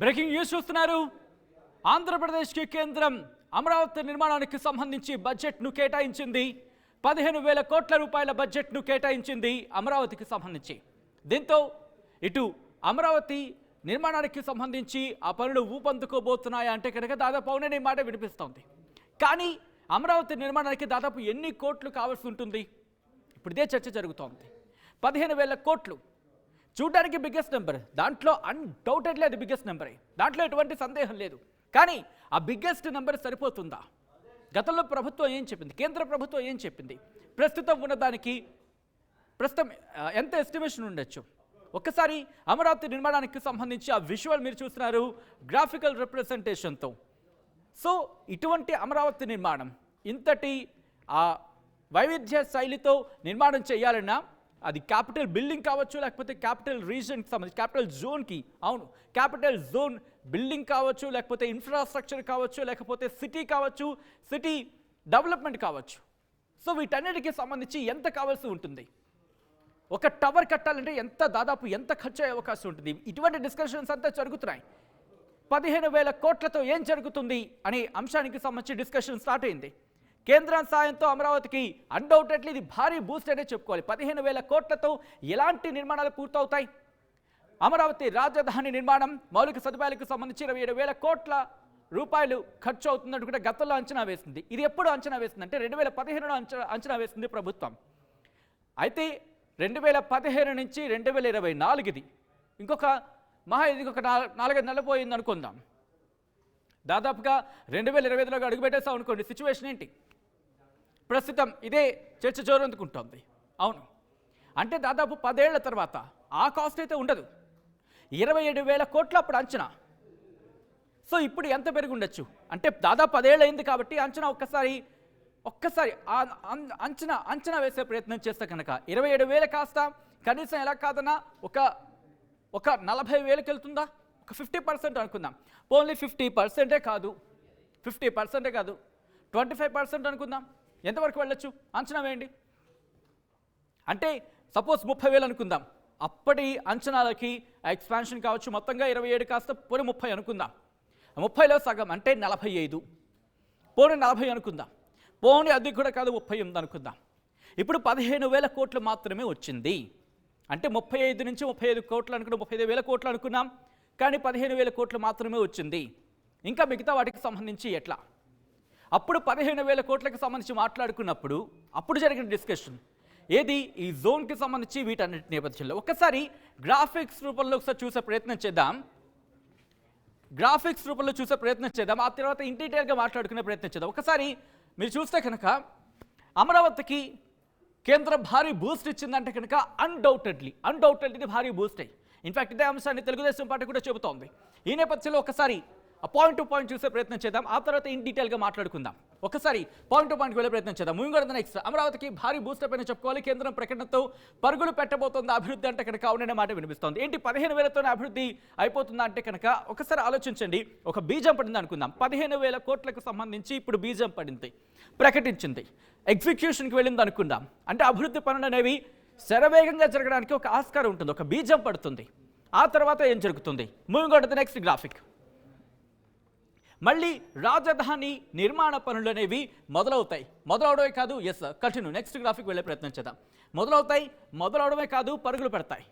Breaking news చూస్తున్నారు. ఆంధ్రప్రదేశ్కి కేంద్రం అమరావతి నిర్మాణానికి సంబంధించి బడ్జెట్ను కేటాయించింది. 15,000 కోట్ల రూపాయల బడ్జెట్ను కేటాయించింది అమరావతికి సంబంధించి. దీంతో ఇటు అమరావతి నిర్మాణానికి సంబంధించి ఆ పనులు ఊపందుకోబోతున్నాయా అంటే కనుక దాదాపు అవుననే మాట వినిపిస్తోంది. కానీ అమరావతి నిర్మాణానికి దాదాపు ఎన్ని కోట్లు కావాల్సి ఉంటుంది? ఇప్పుడు ఇదే చర్చ జరుగుతోంది. 15,000 కోట్లు చూడడానికి బిగ్గెస్ట్ నెంబర్, దాంట్లో అన్డౌటెడ్లీ అది బిగ్గెస్ట్ నెంబరే, దాంట్లో ఎటువంటి సందేహం లేదు. కానీ ఆ బిగ్గెస్ట్ నెంబర్ సరిపోతుందా? గతంలో ప్రభుత్వం ఏం చెప్పింది, కేంద్ర ప్రభుత్వం ఏం చెప్పింది, ప్రస్తుతం ఉన్నదానికి ప్రస్తుతం ఎంత ఎస్టిమేషన్ ఉండొచ్చు? ఒక్కసారి అమరావతి నిర్మాణానికి సంబంధించి ఆ విజువల్ మీరు చూస్తున్నారు గ్రాఫికల్ రిప్రజెంటేషన్తో. సో ఇటువంటి అమరావతి నిర్మాణం ఇంతటి ఆ వైవిధ్య శైలితో నిర్మాణం చేయాలన్నా అది క్యాపిటల్ బిల్డింగ్ కావచ్చు, లేకపోతే క్యాపిటల్ రీజన్కి సంబంధించి క్యాపిటల్ జోన్కి, అవును క్యాపిటల్ జోన్ బిల్డింగ్ కావచ్చు, లేకపోతే ఇన్ఫ్రాస్ట్రక్చర్ కావచ్చు, లేకపోతే సిటీ కావచ్చు, సిటీ డెవలప్మెంట్ కావచ్చు. సో వీటన్నిటికీ సంబంధించి ఎంత కావాల్సి ఉంటుంది? ఒక టవర్ కట్టాలంటే దాదాపు ఎంత ఖర్చు అయ్యే అవకాశం ఉంటుంది? ఇటువంటి డిస్కషన్స్ అంతా జరుగుతున్నాయి. 15,000 కోట్లతో ఏం జరుగుతుంది అనే అంశానికి సంబంధించి డిస్కషన్ స్టార్ట్ అయింది. కేంద్రం సాయంతో అమరావతికి అన్డౌటెడ్లీ ఇది భారీ బూస్ట్ అనే చెప్పుకోవాలి. 15,000 కోట్లతో ఎలాంటి నిర్మాణాలు పూర్తవుతాయి? అమరావతి రాజధాని నిర్మాణం మౌలిక సదుపాయాలకు సంబంధించి 27,000 కోట్ల రూపాయలు ఖర్చు అవుతున్నట్టు కూడా గతంలో అంచనా వేసింది. ఇది ఎప్పుడు అంచనా వేసింది అంటే 2015లో అంచనా వేసింది ప్రభుత్వం. అయితే 2015 నుంచి 2024 ఇది ఇంకొక ఇంకొక 4-5 నెలలు పోయింది అనుకుందాం. దాదాపుగా 2025లోకి అడుగుపెట్టేసాం అనుకోండి. సిచ్యువేషన్ ఏంటి? ప్రస్తుతం ఇదే చర్చ జోరందుకుంటోంది. అవును, అంటే దాదాపు 10 ఏళ్ల తర్వాత ఆ కాస్ట్ అయితే ఉండదు. 27,000 కోట్ల అప్పుడు అంచనా. సో ఇప్పుడు ఎంత పెరిగి ఉండొచ్చు అంటే దాదాపు 10 ఏళ్ళు అయింది కాబట్టి అంచనా ఒక్కసారి అంచనా వేసే ప్రయత్నం చేస్తే కనుక 27,000 కాస్త కనీసం ఎలా కాదన్నా ఒక 40,000కి వెళ్తుందా? ఒక 50% అనుకుందాం. ఓన్లీ 50% కాదు, 25% అనుకుందాం. ఎంతవరకు వెళ్ళొచ్చు అంచనా వేయండి. అంటే సపోజ్ 30,000 అనుకుందాం. అప్పటి అంచనాలకి ఎక్స్పాన్షన్ కావచ్చు మొత్తంగా 27 కాస్త పోనీ 30 అనుకుందాం. 30లో సగం అంటే 45, పోనీ 40 అనుకుందాం. పోనీ అది కూడా కాదు 38 అనుకుందాం. ఇప్పుడు 15,000 కోట్లు మాత్రమే వచ్చింది. అంటే 35 నుంచి 35 కోట్లు అనుకున్నాం, 35,000 కోట్లు అనుకున్నాం. కానీ 15,000 కోట్లు మాత్రమే వచ్చింది. ఇంకా మిగతా వాటికి సంబంధించి ఎట్లా? అప్పుడు 15,000 కోట్లకు సంబంధించి మాట్లాడుకున్నప్పుడు అప్పుడు జరిగిన డిస్కషన్ ఏది? ఈ జోన్కి సంబంధించి వీటన్నిటి నేపథ్యంలో ఒక్కసారి గ్రాఫిక్స్ రూపంలో ఒకసారి చూసే ప్రయత్నం చేద్దాం. ఆ తర్వాత ఇన్ డీటెయిల్గా మాట్లాడుకునే ప్రయత్నం చేద్దాం. ఒకసారి మీరు చూస్తే కనుక అమరావతికి కేంద్రం భారీ బూస్ట్ ఇచ్చిందంటే కనుక అన్డౌటెడ్లీ ఇది భారీ బూస్ట్ అయ్యి ఇన్ఫాక్ట్ ఇదే అంశాన్ని తెలుగుదేశం పార్టీ కూడా చెబుతోంది. ఈ నేపథ్యంలో ఒకసారి పాయింట్ టు పాయింట్ చూసే ప్రయత్నం చేద్దాం. ఆ తర్వాత ఇన్ డీటెయిల్గా మాట్లాడుకుందాం. ఒకసారి పాయింట్ టు పాయింట్కి వెళ్ళే ప్రయత్నం చేద్దాం. Moving on the next. అమరావతికి భారీ బూస్టప్ అని చెప్పుకోవాలి. కేంద్రం ప్రకటనతో పరుగులు పెట్టబోతోంది అభివృద్ధి అంటే కనుక అవుననే మాట వినిపిస్తోంది. ఏంటి 15,000తోనే అభివృద్ధి అయిపోతుందా అంటే కనుక ఒకసారి ఆలోచించండి. ఒక బీజం పడింది అనుకుందాం. 15,000 కోట్లకు సంబంధించి ఇప్పుడు బీజం పడింది, ప్రకటించింది, ఎగ్జిక్యూషన్కి వెళ్ళింది అనుకుందాం. అంటే అభివృద్ధి పనులు అనేవి శరవేగంగా జరగడానికి ఒక ఆస్కారం ఉంటుంది, ఒక బీజం పడుతుంది. ఆ తర్వాత ఏం జరుగుతుంది? Moving on to the next graphic. మళ్ళీ రాజధాని నిర్మాణ పనులు అనేవి మొదలవడమే కాదు, కంటిన్యూ నెక్స్ట్ గ్రాఫిక్ వెళ్ళే ప్రయత్నం చేద్దాం. మొదలవడమే కాదు, పరుగులు పెడతాయి.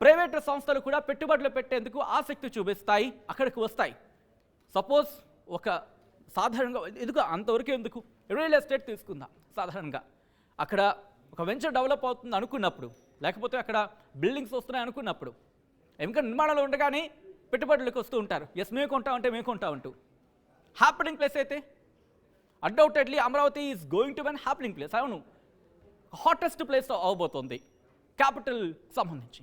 ప్రైవేటు సంస్థలు కూడా పెట్టుబడులు పెట్టేందుకు ఆసక్తి చూపిస్తాయి, అక్కడికి వస్తాయి. సపోజ్ ఒక సాధారణంగా అంతవరకు ఎందుకు రియల్ ఎస్టేట్ తీసుకుందాం. సాధారణంగా అక్కడ ఒక వెంచర్ డెవలప్ అవుతుంది అనుకున్నప్పుడు, లేకపోతే అక్కడ బిల్డింగ్స్ వస్తున్నాయి అనుకున్నప్పుడు, ఇంకా నిర్మాణాలు ఉండగానే పెట్టుబడులకు వస్తూ ఉంటారు. మేము కొంటామంటూ హ్యాపెనింగ్ ప్లేస్ అయితే undoubtedly Amaravati is going to be happening place. అవును, హాటెస్ట్ ప్లేస్ అవబోతోంది క్యాపిటల్ సంబంధించి.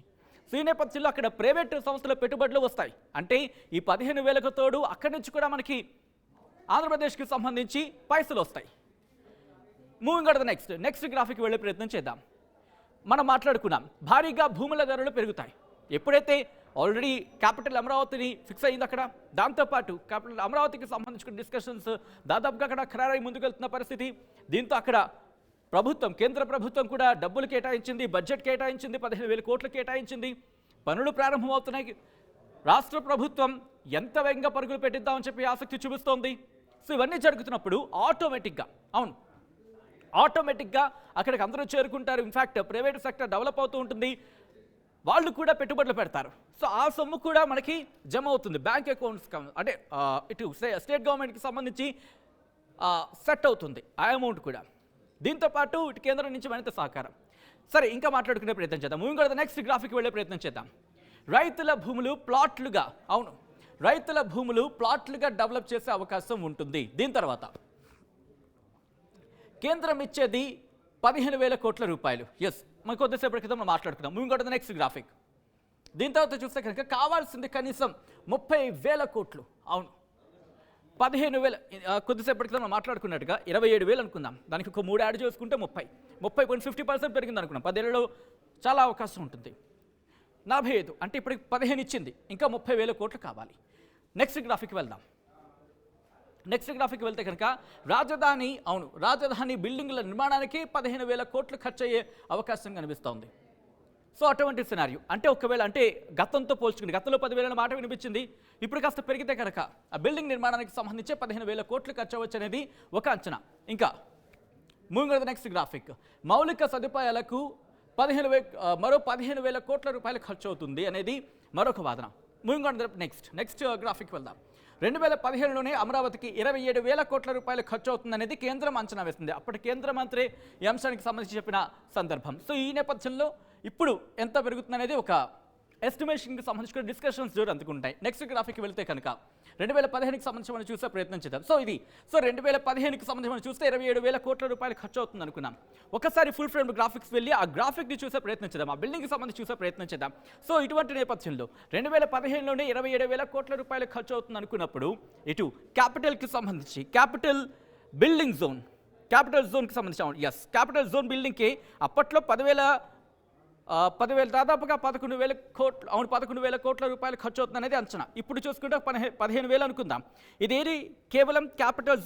సో ఈ నేపథ్యంలో అక్కడ ప్రైవేట్ సంస్థల పెట్టుబడులు వస్తాయి. అంటే ఈ 15,000కు తోడు అక్కడి నుంచి కూడా మనకి ఆంధ్రప్రదేశ్కి సంబంధించి పైసలు వస్తాయి. Moving on the next graphic వెళ్ళే ప్రయత్నం చేద్దాం. మనం మాట్లాడుకున్నాం భారీగా భూముల ధరలు పెరుగుతాయి. ఎప్పుడైతే ఆల్రెడీ క్యాపిటల్ అమరావతిని ఫిక్స్ అయింది అక్కడ, దాంతోపాటు క్యాపిటల్ అమరావతికి సంబంధించిన డిస్కషన్స్ దాదాపుగా అక్కడ ఖరారై ముందుకెళ్తున్న పరిస్థితి. దీంతో అక్కడ కేంద్ర ప్రభుత్వం కూడా డబ్బులు కేటాయించింది, బడ్జెట్ కేటాయించింది, 15,000 కోట్లు కేటాయించింది. పనులు ప్రారంభమవుతున్నాయి. రాష్ట్ర ప్రభుత్వం ఎంత వేగంగా పరుగులు పెట్టిద్దామని చెప్పి ఆసక్తి చూపిస్తోంది. సో ఇవన్నీ జరుగుతున్నప్పుడు ఆటోమేటిక్గా అక్కడికి అందరూ చేరుకుంటారు. ఇన్ఫ్యాక్ట్ ప్రైవేట్ సెక్టర్ డెవలప్ అవుతూ ఉంటుంది, వాళ్ళు కూడా పెట్టుబడులు పెడతారు. సో ఆ సొమ్ము కూడా మనకి జమ అవుతుంది బ్యాంక్ అకౌంట్స్, అంటే ఇటు స్టేట్ గవర్నమెంట్కి సంబంధించి సెట్ అవుతుంది ఆ అమౌంట్ కూడా. దీంతోపాటు ఇటు కేంద్రం నుంచి మరింత సహకారం. సరే, ఇంకా మాట్లాడుకునే ప్రయత్నం చేద్దాం. మూవింగ్ కూడా నెక్స్ట్ గ్రాఫిక్ వెళ్ళే ప్రయత్నం చేద్దాం. రైతుల భూములు ప్లాట్లుగా డెవలప్ చేసే అవకాశం ఉంటుంది. దీని తర్వాత కేంద్రం ఇచ్చేది 15,000 కోట్ల రూపాయలు. ఎస్, మనం కొద్దిసేపటి క్రితం మనం మాట్లాడుకున్నాం. మూవింగ్ కూడా నెక్స్ట్ గ్రాఫిక్. దీని తర్వాత చూస్తే కనుక కావాల్సింది కనీసం 30,000 కోట్లు. 15,000 కొద్దిసేపటి క్రితం మనం మాట్లాడుకున్నట్టుగా 27,000 అనుకుందాం. దానికి ఒక 3 యాడ్ చేసుకుంటే 30.50% పెరిగింది అనుకున్నాం. 10 ఏళ్లలో చాలా అవకాశం ఉంటుంది. 45 అంటే ఇప్పటికి 15 ఇచ్చింది, ఇంకా 30,000 కోట్లు కావాలి. నెక్స్ట్ గ్రాఫిక్ వెళ్తే కనుక రాజధాని బిల్డింగ్ల నిర్మాణానికి 15,000 కోట్లు ఖర్చు అయ్యే అవకాశం కనిపిస్తోంది. సో అటువంటి సినారియో అంటే ఒకవేళ అంటే గతంతో పోల్చుకుని, గతంలో 10,000 మాట వినిపించింది, ఇప్పుడు కాస్త పెరిగితే కనుక ఆ బిల్డింగ్ నిర్మాణానికి సంబంధించి 15,000 కోట్లు ఖర్చు అవ్వచ్చు అనేది ఒక అంచనా. ఇంకా moving on the next graphic. మౌలిక సదుపాయాలకు మరో 15,000 కోట్ల రూపాయలు ఖర్చు అవుతుంది అనేది మరొక వాదన. Moving on the next graphic వెళ్దాం. 2015లోనే అమరావతికి 27,000 కోట్ల రూపాయలు ఖర్చు అవుతుందనేది కేంద్రం అంచనా వేస్తుంది. అప్పటి కేంద్ర మంత్రి ఈ అంశానికి సంబంధించి చెప్పిన సందర్భం. సో ఈ నేపథ్యంలో ఇప్పుడు ఎంత పెరుగుతుందనేది ఒక ఎస్టిమేషన్కి సంబంధించిన డిస్కషన్స్ అందుకుంటాయి. నెక్స్ట్ గ్రాఫిక్ వెళ్తే కనుక 2015కి సంబంధించి మనం చూసే ప్రయత్నం చేద్దాం. సో 2015కి సంబంధించి మనం చూస్తే 27,000 కోట్ల రూపాయలు ఖర్చు అవుతుంది అనుకున్నాం. ఒకసారి ఫుల్ ఫ్రేమ్ గ్రాఫిక్స్ వెళ్ళి ఆ గ్రాఫిక్ని చూసే ప్రయత్నం చేద్దాం, ఆ బిల్డింగ్కి సంబంధించి చూసే ప్రయత్నం చేద్దాం. సో ఇటువంటి నేపథ్యంలో 2015లోనే 27,000 కోట్ల రూపాయలు ఖర్చు అవుతుంది అనుకున్నప్పుడు ఇటు క్యాపిటల్కి సంబంధించి క్యాపిటల్ జోన్కి సంబంధించి క్యాపిటల్ జోన్ బిల్డింగ్కి అప్పట్లో 10,000 దాదాపుగా 11,000 కోట్లు 11,000 కోట్ల రూపాయలు ఖర్చు అవుతుంది అనేది అంచనా. ఇప్పుడు చూసుకుంటే 15,000 అనుకుందాం. ఇదేది కేవలం క్యాపిటల్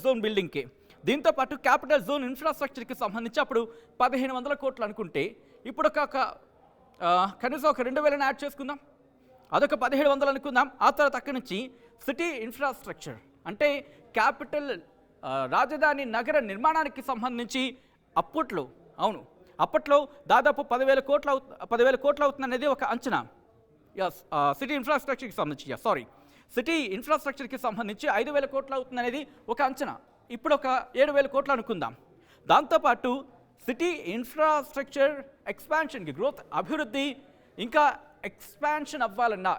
జోన్ బిల్డింగ్కి. దీంతో పాటు క్యాపిటల్ జోన్ ఇన్ఫ్రాస్ట్రక్చర్కి సంబంధించి అప్పుడు 1,500 కోట్లు అనుకుంటే ఇప్పుడు కనీసం ఒక 2,000 యాడ్ చేసుకుందాం, అదొక 1,700 అనుకుందాం. ఆ తర్వాత అక్కడి నుంచి సిటీ ఇన్ఫ్రాస్ట్రక్చర్ అంటే రాజధాని నగర నిర్మాణానికి సంబంధించి అప్పట్లో దాదాపు 10,000 కోట్లు అవుతుందనేది ఒక అంచనా. సిటీ ఇన్ఫ్రాస్ట్రక్చర్కి సంబంధించి 5,000 కోట్లు అవుతుందనేది ఒక అంచనా. ఇప్పుడు ఒక 7,000 కోట్లు అనుకుందాం. దాంతోపాటు సిటీ ఇన్ఫ్రాస్ట్రక్చర్ ఎక్స్పాన్షన్కి అభివృద్ధి ఇంకా ఎక్స్పాన్షన్ అవ్వాలన్నా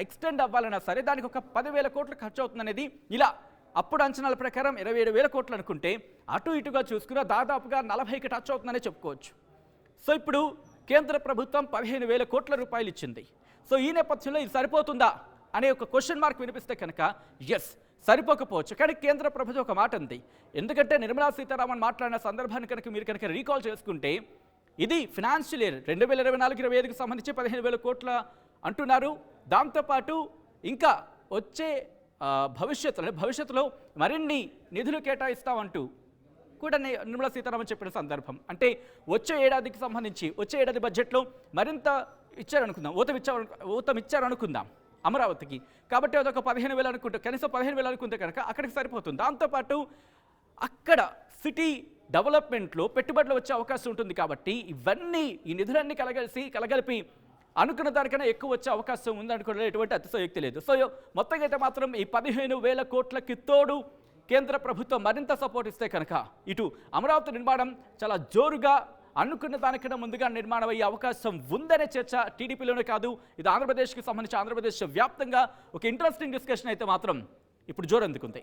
ఎక్స్టెండ్ అవ్వాలన్నా సరే దానికి ఒక 10,000 కోట్లు ఖర్చు అవుతుందనేది ఇలా అప్పుడు అంచనాల ప్రకారం 27,000 కోట్లు అనుకుంటే అటు ఇటుగా చూసుకున్న దాదాపుగా 40కి టచ్ అవుతుందనే చెప్పుకోవచ్చు. సో ఇప్పుడు కేంద్ర ప్రభుత్వం 15,000 కోట్ల రూపాయలు ఇచ్చింది. సో ఈ నేపథ్యంలో ఇది సరిపోతుందా అనే ఒక క్వశ్చన్ మార్క్ వినిపిస్తే కనుక సరిపోకపోవచ్చు. కానీ కేంద్ర ప్రభుత్వం ఒక మాట ఉంది. ఎందుకంటే నిర్మలా సీతారామన్ మాట్లాడిన సందర్భాన్ని మీరు రీకాల్ చేసుకుంటే ఇది ఫినాన్షియల్ ఇయర్ 2024-25కి సంబంధించి 15,000 కోట్ల అంటున్నారు. దాంతోపాటు ఇంకా వచ్చే భవిష్యత్తులో మరిన్ని నిధులు కేటాయిస్తామంటూ కూడా నిర్మలా సీతారామన్ చెప్పిన సందర్భం. అంటే వచ్చే ఏడాది బడ్జెట్లో మరింత ఊతమిచ్చారనుకుందాం అమరావతికి. కాబట్టి అదొక 15,000 అనుకుంటే, కనీసం 15,000 అనుకుంటే కనుక అక్కడికి సరిపోతుంది. దాంతోపాటు అక్కడ సిటీ డెవలప్మెంట్లో పెట్టుబడులు వచ్చే అవకాశం ఉంటుంది. కాబట్టి ఈ నిధులన్నీ కలగలిపి అనుకున్న దానికన్నా ఎక్కువ వచ్చే అవకాశం ఉందనుకోవడం ఎటువంటి అతిశయోక్తి లేదు. సో మొత్తంగా అయితే మాత్రం ఈ 15,000 కోట్లకి తోడు కేంద్ర ప్రభుత్వం మరింత సపోర్ట్ ఇస్తే కనుక ఇటు అమరావతి నిర్మాణం చాలా జోరుగా అనుకున్న దానికన్నా ముందుగా నిర్మాణం అయ్యే అవకాశం ఉందనే చర్చ టీడీపీలోనే కాదు, ఇది ఆంధ్రప్రదేశ్కి సంబంధించి ఆంధ్రప్రదేశ్ వ్యాప్తంగా ఒక ఇంట్రెస్టింగ్ డిస్కషన్ అయితే మాత్రం ఇప్పుడు జోరందుకుంది.